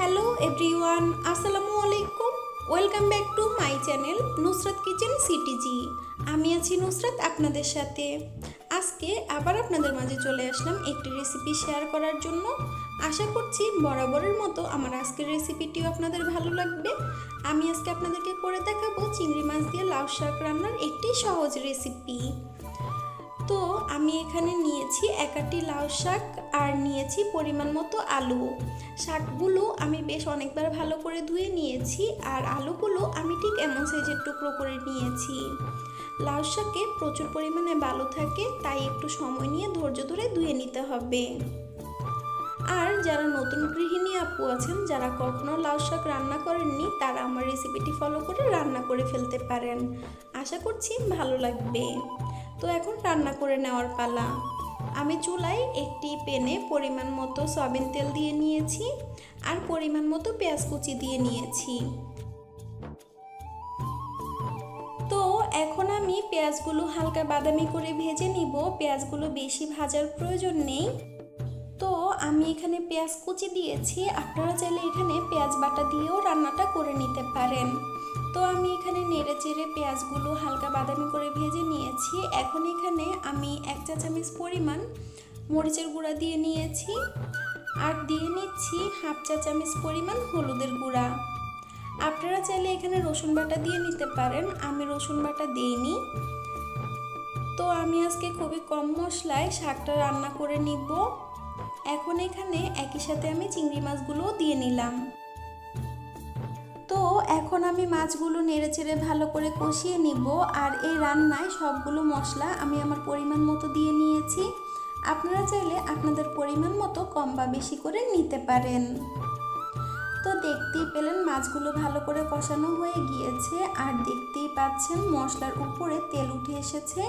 Hello everyone, আসসালামু আলাইকুম। Welcome back to my channel Nusrat kitchen CTG. আমি আছি নুসরাত আপনাদের সাথে। আজকে আবার আপনাদের মাঝে চলে আসলাম একটি রেসিপি শেয়ার করার জন্য। আশা করছি বরাবরের মতো আমার আজকের রেসিপিটিও আপনাদের ভালো লাগবে। আমি আজকে আপনাদেরকে করে দেখাবো চিংড়ি মাছ দিয়ে লাউ শাক রান্নার একটি সহজ রেসিপি। তো আমি এখানে নিয়েছি এক আটি লাউ শাক আর নিয়েছি পরিমাণ মতো আলু। শাকগুলো আমি বেশ অনেকবার ভালো করে ধুয়ে নিয়েছি আর আলুগুলো আমি ঠিক এমন সাইজের টুকরো করে নিয়েছি। লাউ শাকে প্রচুর পরিমাণে বালু থাকে, তাই একটু সময় নিয়ে ধৈর্য ধরে ধুয়ে নিতে হবে। আর যারা নতুন গৃহিণী আপু আছেন, যারা কখনো লাউ শাক রান্না করেননি, তারা আমার রেসিপিটি ফলো করে রান্না করে ফেলতে পারেন। আশা করছি ভালো লাগবে। তো এখন রান্না করে নেওয়ার পালা। আমি চুলায় একটি প্যানে পরিমাণ মতো সয়াবিন তেল দিয়ে নিয়েছি আর পরিমাণ মতো পেঁয়াজ কুচি দিয়ে নিয়েছি। তো এখন আমি পেঁয়াজগুলো হালকা বাদামি করে ভেজে নিব। পেঁয়াজগুলো বেশি ভাজার প্রয়োজন নেই। তো আমি এখানে পেঁয়াজ কুচি দিয়েছি, আপনারা চাইলে এখানে পেঁয়াজ বাটা দিয়েও রান্নাটা করে নিতে পারেন। তো আমি এখানে নেড়ে চেড়ে পেঁয়াজগুলো হালকা বাদামি করে ভেজে নিয়েছি। এখন এখানে আমি 1 চা চামচ পরিমাণ মরিচের গুঁড়া দিয়ে নিয়েছি আর দিয়ে নিচ্ছি 1/2 চা চামচ পরিমাণ হলুদের গুঁড়া। আপনারা চাইলে এখানে রসুন বাটা দিয়ে নিতে পারেন, আমি রসুন বাটা দিইনি। তো আমি আজকে খুবই কম মশলায় শাকটা রান্না করে নিব। এখন এখানে একই সাথে আমি চিংড়ি মাছগুলোও দিয়ে নিলাম। তো এখন আমি মাছগুলো নেড়েচেড়ে ভালো করে কষিয়ে নিব। আর এই রান্নায় সবগুলো মশলা আমি আমার পরিমাণ মতো দিয়ে নিয়েছি। আপনারা চাইলে আপনাদের পরিমাণ মতো কম বা বেশি করে নিতে পারেন। তো দেখতেই পেলেন মাছগুলো ভালো করে কষানো হয়ে গিয়েছে আর দেখতেই পাচ্ছেন মশলার উপরে তেল উঠে এসেছে।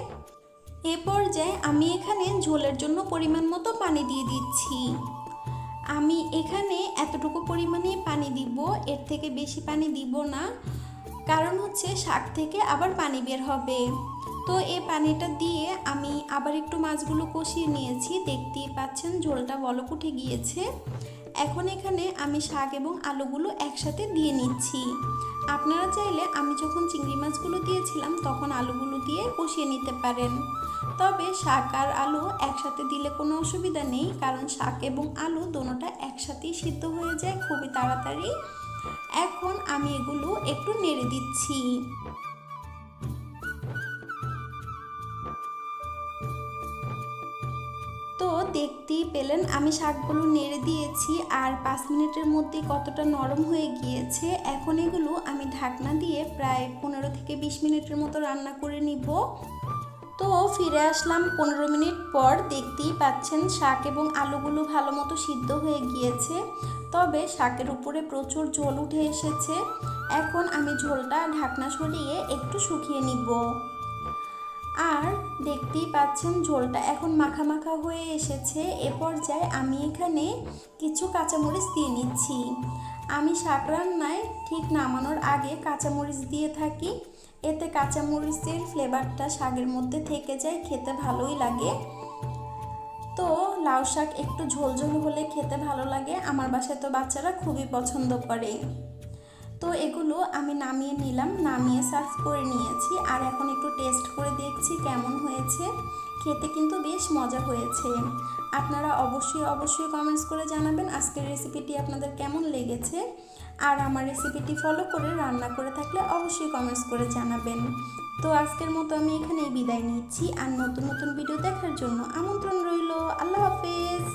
এ পর্যায়ে আমি এখানে ঝোলের জন্য পরিমাণ মতো পানি দিয়ে দিচ্ছি। আমি এখানে এতটুকু পরিমাণেই পানি দিব, এর থেকে বেশি পানি দিব না, কারণ হচ্ছে শাক থেকে আবার পানি বের হবে। তো এই পানিটা দিয়ে আমি আবার একটু মাছগুলো কষিয়ে নিয়েছি। দেখতেই পাচ্ছেন ঝোলটা বলক উঠে গিয়েছে। এখন এখানে আমি শাক এবং আলুগুলো একসাথে দিয়ে নিচ্ছি। আপনারা চাইলে আমি যখন চিংড়ি মাছগুলো দিয়েছিলাম তখন আলুগুলো দিয়ে কষিয়ে নিতে পারেন। তবে শাক আর আলু একসাথে দিলে কোনো অসুবিধা নেই, কারণ শাক এবং আলু দুটোটা একসাথেই সিদ্ধ হয়ে যায় খুবই তাড়াতাড়ি। এখন আমি এগুলো একটু নেড়ে দিচ্ছি। তো দেখতেই পেলেন আমি শাকগুলো নেড়ে দিয়েছি আর 5 মিনিটের মধ্যে কতটা নরম হয়ে গিয়েছে। এখন এগুলো আমি ঢাকনা দিয়ে প্রায় 15 থেকে 20 মিনিটের মতো রান্না করে নিব। তো ফিরে আসলাম 15 মিনিট পর। দেখতেই পাচ্ছেন শাক এবং আলুগুলো ভালো মতো সিদ্ধ হয়ে গিয়েছে, তবে শাকের উপরে প্রচুর ঝোল উঠে এসেছে। এখন আমি ঝোলটা ঢাকনা সরিয়ে একটু শুকিয়ে নিব। আর দেখতেই পাচ্ছেন ঝোলটা এখন মাখা মাখা হয়ে এসেছে। এ পর্যায়ে আমি এখানে কিছু কাঁচামরিচ দিয়ে নিচ্ছি। আমি শাক রান্নায় ঠিক নামানোর আগে কাঁচামরিচ দিয়ে থাকি, এতে কাঁচামরিচের ফ্লেভারটা শাকের মধ্যে থেকে যায়, খেতে ভালোই লাগে। তো লাউ শাক একটু ঝোল ঝোল হলে খেতে ভালো লাগে, আমার বাসায় তো বাচ্চারা খুবই পছন্দ করে। তো এগুলো আমি নামিয়ে নিলাম, নামিয়ে সার্ভ করে নিয়েছি। আর এখন একটু টেস্ট করে দেখছি কেমন হয়েছে। খেতে কিন্তু বেশ মজা হয়েছে। আপনারা অবশ্যই কমেন্টস করে জানাবেন আজকের রেসিপিটি আপনাদের কেমন লেগেছে। আর আমার রেসিপিটি ফলো করে রান্না করে থাকলে অবশ্যই কমেন্টস করে জানাবেন। তো আজকের মতো আমি এখানেই বিদায় নিচ্ছি। আর নতুন নতুন ভিডিও দেখার জন্য আমন্ত্রণ রইল। আল্লাহ হাফেজ।